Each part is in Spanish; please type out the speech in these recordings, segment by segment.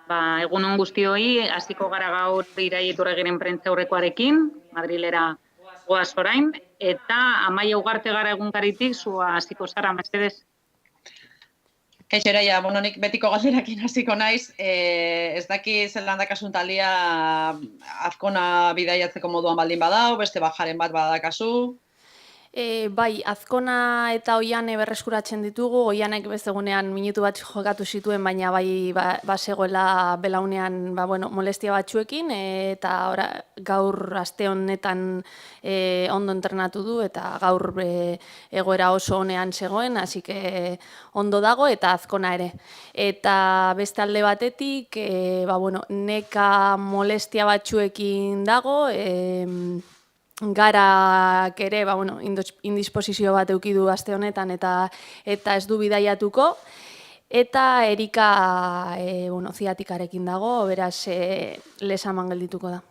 Egun on guztioi, hasiko gara gaur Iraia Iturragiren prentsaurrekoarekin, Madrilera goaz orain, eta Amaia Ugarte gara egunkaritik, zua hasiko zara, mesedez. Kaixo Iraia, nik betiko galderakin hasiko naiz, ez daki zelan dakasun talia Azkona bidaiatzeko moduan baldin badau, beste bajaren bat badakazu? Bai, Azkona eta Oiane berreskuratzen ditugu, Oianek bestegunean minutu bat jokatu zituen, baina bai basegoela belaunean molestia batzuekin, eta gaur aste honetan ondo entrenatu du, eta gaur egoera oso onean zegoen, hasi que ondo dago, eta Azkona ere. Eta beste alde batetik, neka molestia batzuekin dago, Garak ere, indisposizio bat eukidu aste honetan eta ez du bidaiatuko. Eta Erika ziatikarekin dago, beraz lesaman geldituko da.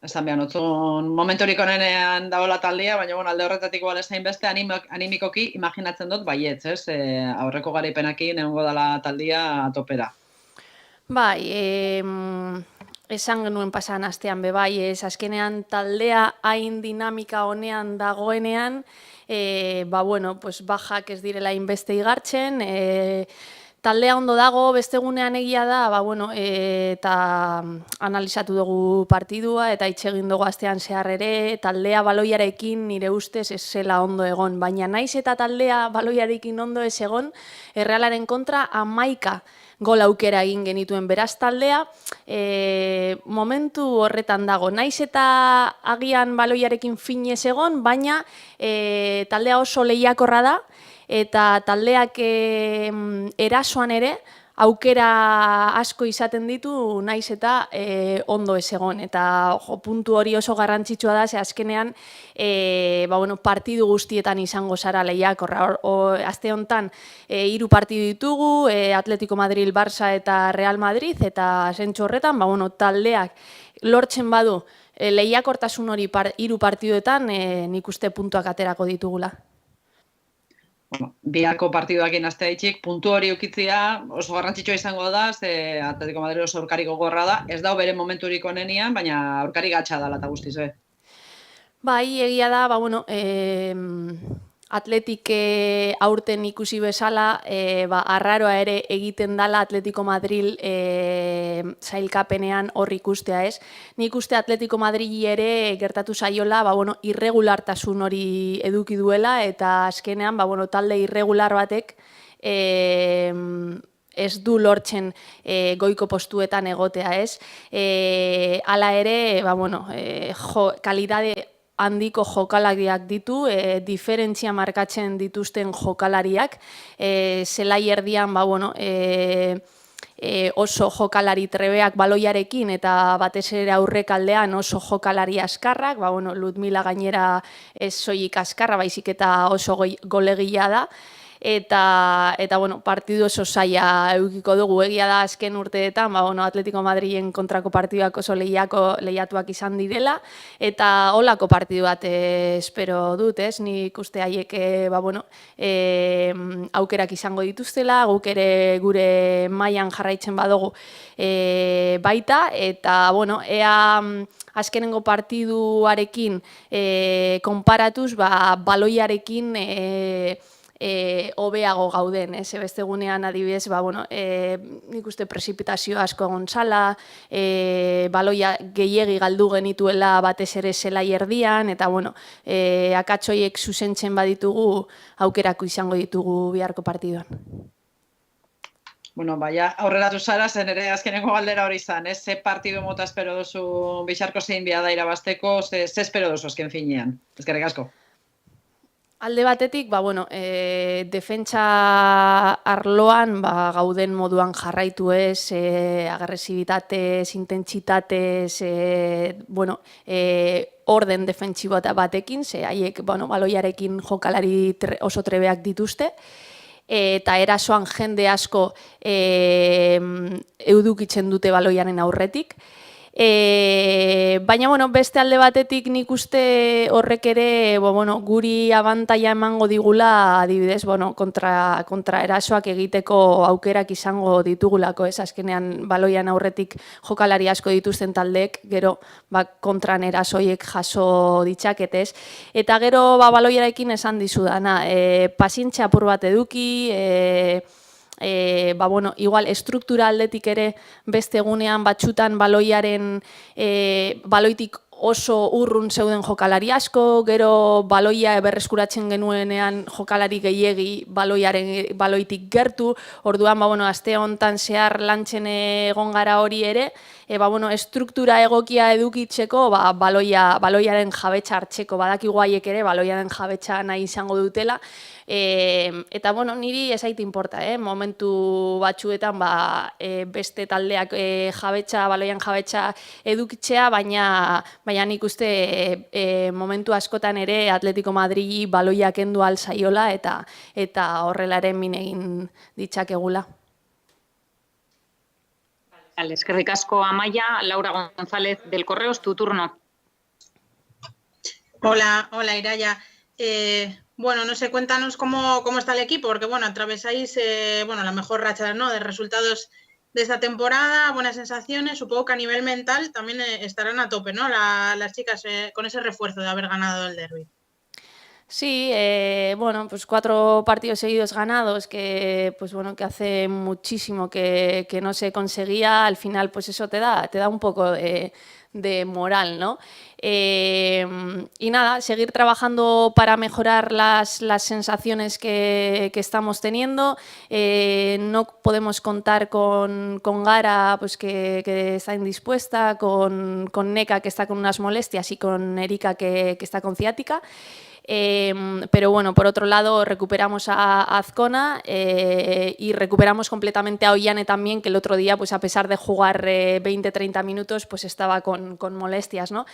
Esan behar notzun momenturik onenean dagoela taldea, baina alde horretatik balezain beste animikoki imaginatzen dut baietz, ez? Aurreko garaipenakin egongo dela taldea topera. Bai, esan genuen pasan astean bebai, azkenean taldea hain dinamika honean dagoenean, bajak ez direla inbeste igartzen, taldea ondo dago, bestegunean egia da, eta analizatu dugu partidua, eta itxegin dugu astean zehar ere, taldea baloiarekin nire ustez ez zela ondo egon, baina naiz eta taldea baloiarekin ondo ez egon, Errealaren kontra 11 gol aukera egin genituen, beraz taldea, momentu horretan dago, naiz eta agian baloiarekin finez egon, baina taldea oso lehiakorra da, eta taldeak erasoan ere aukera asko izaten ditu naiz eta ondo ez egon. Eta puntu hori oso garrantzitsua da, ze azkenean partidu guztietan izango zara lehiakorra. Aste honetan 3 partidu ditugu, Atletico Madrid, Barça eta Real Madrid, eta zentzu horretan taldeak lortzen badu lehiakortasun hori 3 partiduetan nik uste puntuak aterako ditugula. Biako partiduakin astea itxik, puntu hori ukitzia oso garrantzitsua izango da, ze Atletico Madrid oso aurkari gogorra da, ez dau bere momenturik onenian, baina aurkari gatsa dela eta guztiz, Bai, egia da, Atletik aurten ikusi bezala, arraroa ere egiten dala Atletico Madrid sailkapenean hor ikustea ez. Nik uste Atletico Madrid ere gertatu zaiola, irregulartasun hori eduki duela, eta azkenean, talde irregular batek ez du lortzen goiko postuetan egotea ez. Hala ere, kalidade handiko jokalariak ditu, diferentzia markatzen dituzten jokalariak, zelai erdian oso jokalari trebeak baloiarekin eta batez ere aurrekaldean oso jokalari askarrak, Ludmila gainera ez soilik askarra, baizik eta oso golegia da, eta partidu oso zaila eukiko dugu. Egia da azken urteetan, Atletico Madrilen kontrako partiduak oso lehiatuak izan direla, eta holako partidu bat espero dut, ez? Nik uste haiek aukerak izango dituztela, guk ere gure mailan jarraitzen badugu baita, eta ea azkenengo partiduarekin konparatuz, baloiarekin hobeago gauden, ez? Bestegunean adibidez, nik uste prezipitazio asko egon zala, baloia gehiegi galdu genituela batez ere zelai erdian, eta akatsoiek zuzentzen baditugu aukerako izango ditugu biharko partiduan. Aurreratu zara, zen ere azkenengo galdera hori izan, ez? Ze partidu mota espero duzu Bixarko zein bia da irabazteko, ze espero duzu azken finean? Eskerrik asko. Alde batetik, defentsa arloan gauden moduan jarraitu ez, agresibitatez, intentsitatez, orden defentsibo batekin, ze haiek baloiarekin jokalari oso trebeak dituzte, eta erasoan jende asko edukitzen dute baloiaren aurretik. Baina, bueno, beste alde batetik nik uste horrek ere guri abantaia emango digula, adibidez, kontra erasoak egiteko aukerak izango ditugulako, ez azkenean baloian aurretik jokalari asko dituzten taldeek, gero kontran erasoiek jaso ditzaketez. Eta gero baloiarekin esan dizudana, pazientzia apur bat eduki, igual estruktura aldetik ere beste egunean batxutan baloitik oso urrun zeuden jokalari asko, gero baloia berreskuratzen genuenean jokalari gehiegi baloitik gertu, orduan aste honetan zehar lantzen egon gara hori ere, estruktura egokia edukitzeko baloiaren jabetza hartzeko, badakigu haiek ere baloiaren jabetza nahi izango dutela, eta niri ez zait inporta, momentu batzuetan beste taldeak baloian jabetza edukitzea, baina nik uste momentu askotan ere Atletico Madridi baloia kendu alzaiola eta horrelaren min egin ditzakegula. Eskerrik asko, Amaia. Laura González del Correos, tu turno. Hola, Ireia. Bueno, no sé, cuéntanos cómo está el equipo, porque bueno, atravesáis la mejor racha, ¿no?, de resultados de esta temporada, buenas sensaciones. Supongo que a nivel mental también estarán a tope, ¿no?, las chicas con ese refuerzo de haber ganado el derbi. Sí, 4 partidos seguidos ganados que hace muchísimo que no se conseguía. Al final, pues eso te da un poco de moral, ¿no? Y nada, seguir trabajando para mejorar las sensaciones que estamos teniendo. No podemos contar con Gara, pues que está indispuesta, con Neka, que está con unas molestias, y con Erika, que está con ciática. Pero bueno, por otro lado recuperamos a Azcona y recuperamos completamente a Ollane también, que el otro día, pues a pesar de jugar 20-30 minutos, pues estaba con molestias, ¿no?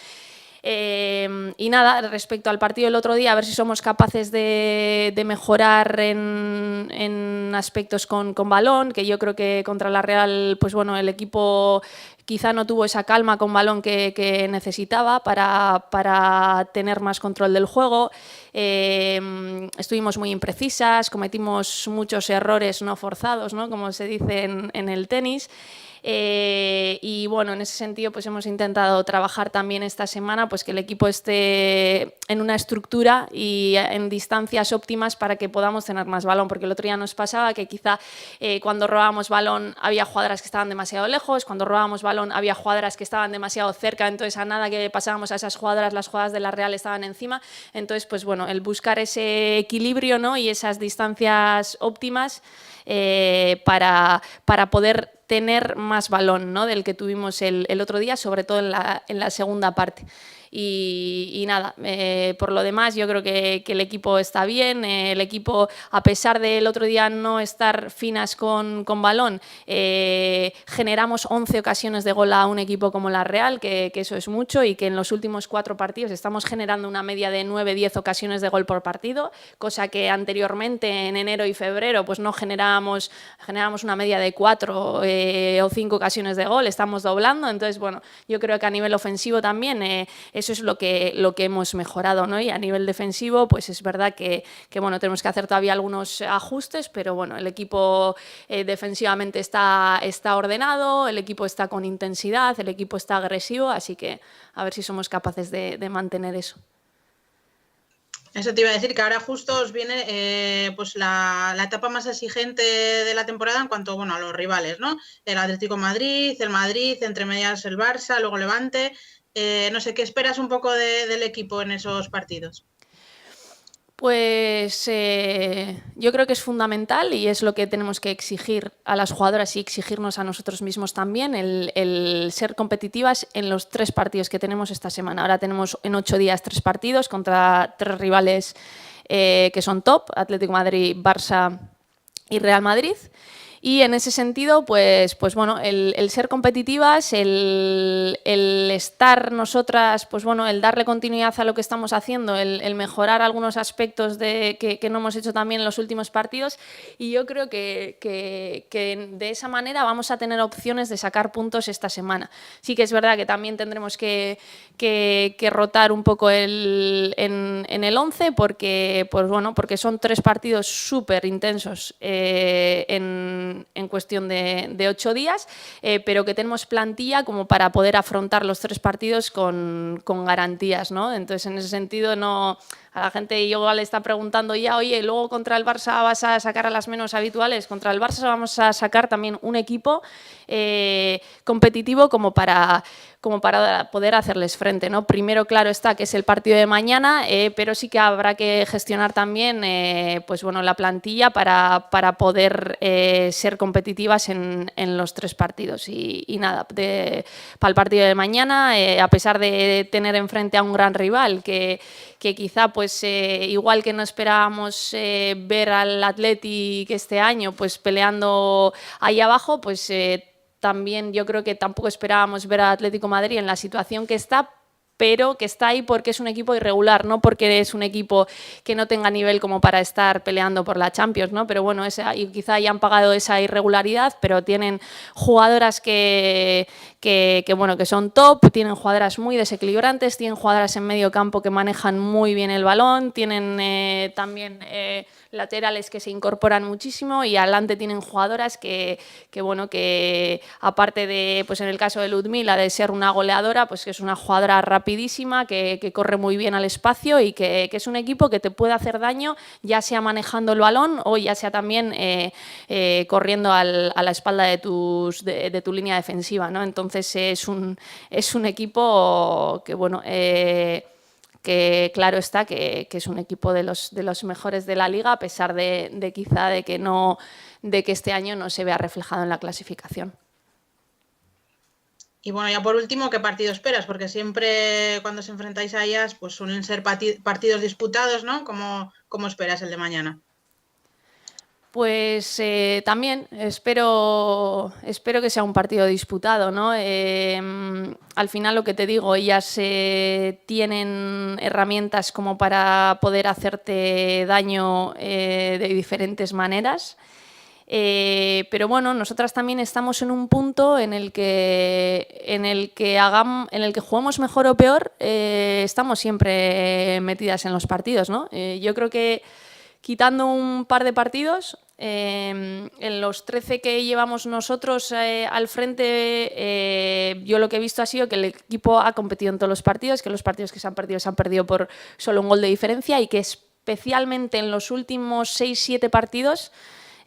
Y nada, respecto al partido del otro día, a ver si somos capaces de mejorar en aspectos con balón, que yo creo que contra la Real, pues bueno, el equipo quizá no tuvo esa calma con balón que necesitaba para tener más control del juego. Estuvimos muy imprecisas, cometimos muchos errores no forzados, ¿no?, como se dice en el tenis. Y bueno, en ese sentido pues hemos intentado trabajar también esta semana, pues que el equipo esté en una estructura y en distancias óptimas para que podamos tener más balón, porque el otro día nos pasaba que quizá cuando robábamos balón había jugadoras que estaban demasiado lejos, cuando robábamos balón había jugadoras que estaban demasiado cerca, entonces a nada que pasábamos a esas jugadoras, las jugadas de la Real estaban encima. Entonces, pues bueno, el buscar ese equilibrio, ¿no?, y esas distancias óptimas para poder tener más balón, ¿no?, del que tuvimos el otro día, sobre todo en la segunda parte. Y nada, por lo demás yo creo que el equipo está bien. El equipo, a pesar del otro día no estar finas con balón, generamos 11 ocasiones de gol a un equipo como la Real, que eso es mucho, y que en los últimos 4 partidos estamos generando una media de 9-10 ocasiones de gol por partido, cosa que anteriormente en enero y febrero pues no generábamos una media de 4 o 5 ocasiones de gol, estamos doblando. Entonces, bueno, yo creo que a nivel ofensivo también eso es lo que hemos mejorado, ¿no? Y a nivel defensivo, pues es verdad que bueno, tenemos que hacer todavía algunos ajustes, pero bueno, el equipo defensivamente está ordenado, el equipo está con intensidad, el equipo está agresivo, así que a ver si somos capaces de mantener eso. Eso te iba a decir, que ahora justo os viene pues la etapa más exigente de la temporada en cuanto, bueno, a los rivales, ¿no? El Atlético Madrid, entre medias el Barça, luego Levante. No sé, ¿qué esperas un poco del equipo en esos partidos? Pues yo creo que es fundamental y es lo que tenemos que exigir a las jugadoras y exigirnos a nosotros mismos también, el ser competitivas en los 3 partidos que tenemos esta semana. Ahora tenemos en 8 días 3 partidos contra 3 rivales que son top: Atlético de Madrid, Barça y Real Madrid. Y en ese sentido, pues bueno, el ser competitivas, el estar nosotras, pues bueno, el darle continuidad a lo que estamos haciendo, el mejorar algunos aspectos que no hemos hecho también en los últimos partidos, y yo creo que de esa manera vamos a tener opciones de sacar puntos esta semana. Sí que es verdad que también tendremos que rotar un poco en el 11 porque, pues bueno, porque son 3 partidos súper intensos en cuestión de 8 días, pero que tenemos plantilla como para poder afrontar los 3 partidos con garantías, ¿no? Entonces, en ese sentido, no... A la gente igual le está preguntando ya, oye, luego contra el Barça vas a sacar a las menos habituales. Contra el Barça vamos a sacar también un equipo competitivo como para poder hacerles frente, ¿no? Primero, claro está, que es el partido de mañana, pero sí que habrá que gestionar también pues bueno, la plantilla para poder ser competitivas en los 3 partidos. Y nada, para el partido de mañana, a pesar de tener enfrente a un gran rival que quizá, pues igual que no esperábamos ver al Atleti que este año pues peleando ahí abajo, pues también yo creo que tampoco esperábamos ver al Atlético de Madrid en la situación que está, pero que está ahí porque es un equipo irregular, no porque es un equipo que no tenga nivel como para estar peleando por la Champions, ¿no? Pero bueno, y quizá hayan pagado esa irregularidad, pero tienen jugadoras que son top, tienen jugadoras muy desequilibrantes, tienen jugadoras en medio campo que manejan muy bien el balón, tienen también laterales que se incorporan muchísimo y adelante tienen jugadoras que aparte de, pues en el caso de Ludmila, de ser una goleadora, pues que es una jugadora rapidísima, que corre muy bien al espacio y que es un equipo que te puede hacer daño, ya sea manejando el balón o ya sea también corriendo a la espalda de tu línea defensiva, ¿no? Entonces es un equipo que, bueno, que claro está que es un equipo de los mejores de la liga, a pesar de quizá de que este año no se vea reflejado en la clasificación. Y bueno, ya por último, ¿qué partido esperas? Porque siempre cuando os enfrentáis a ellas, pues suelen ser partidos disputados, ¿no? ¿Cómo esperas el de mañana? Pues también espero que sea un partido disputado, ¿no? Al final, lo que te digo, ellas tienen herramientas como para poder hacerte daño de diferentes maneras. Pero bueno, nosotras también estamos en un punto en el que juguemos mejor o peor, estamos siempre metidas en los partidos, ¿no? Yo creo que quitando un par de partidos, en los 13 que llevamos nosotros al frente, yo lo que he visto ha sido que el equipo ha competido en todos los partidos, que los partidos que se han perdido por solo un gol de diferencia y que especialmente en los últimos 6-7 partidos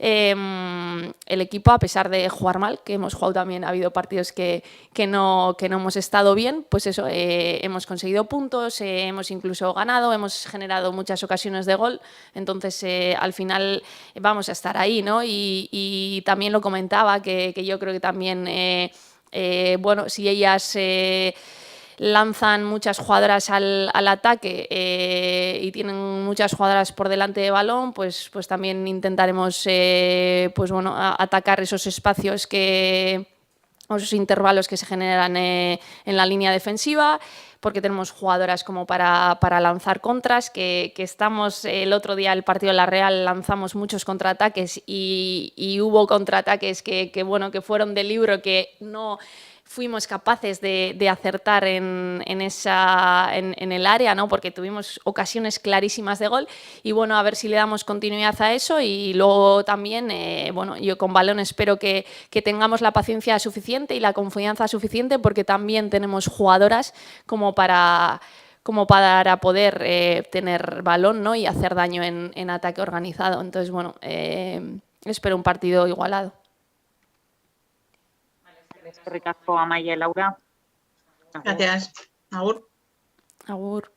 el equipo, a pesar de jugar mal, que hemos jugado también, ha habido partidos que no hemos estado bien, pues eso, hemos conseguido puntos, hemos incluso ganado, hemos generado muchas ocasiones de gol, entonces al final vamos a estar ahí, ¿no? Y también lo comentaba, que yo creo que también, bueno, si ellas lanzan muchas jugadoras al ataque y tienen muchas jugadoras por delante de balón, pues también intentaremos pues bueno, atacar esos espacios o esos intervalos que se generan en la línea defensiva, porque tenemos jugadoras como para lanzar contras, que estamos, el otro día el partido de la Real lanzamos muchos contraataques y hubo contraataques que fueron de libro, que no fuimos capaces de acertar en el área, ¿no? Porque tuvimos ocasiones clarísimas de gol y bueno, a ver si le damos continuidad a eso y luego también, bueno, yo con balón espero que tengamos la paciencia suficiente y la confianza suficiente, porque también tenemos jugadoras como para poder tener balón, ¿no? Y hacer daño en ataque organizado. Entonces, bueno, espero un partido igualado. Eskerrik asko, Amaia y Laura. Gracias. Agur. Agur.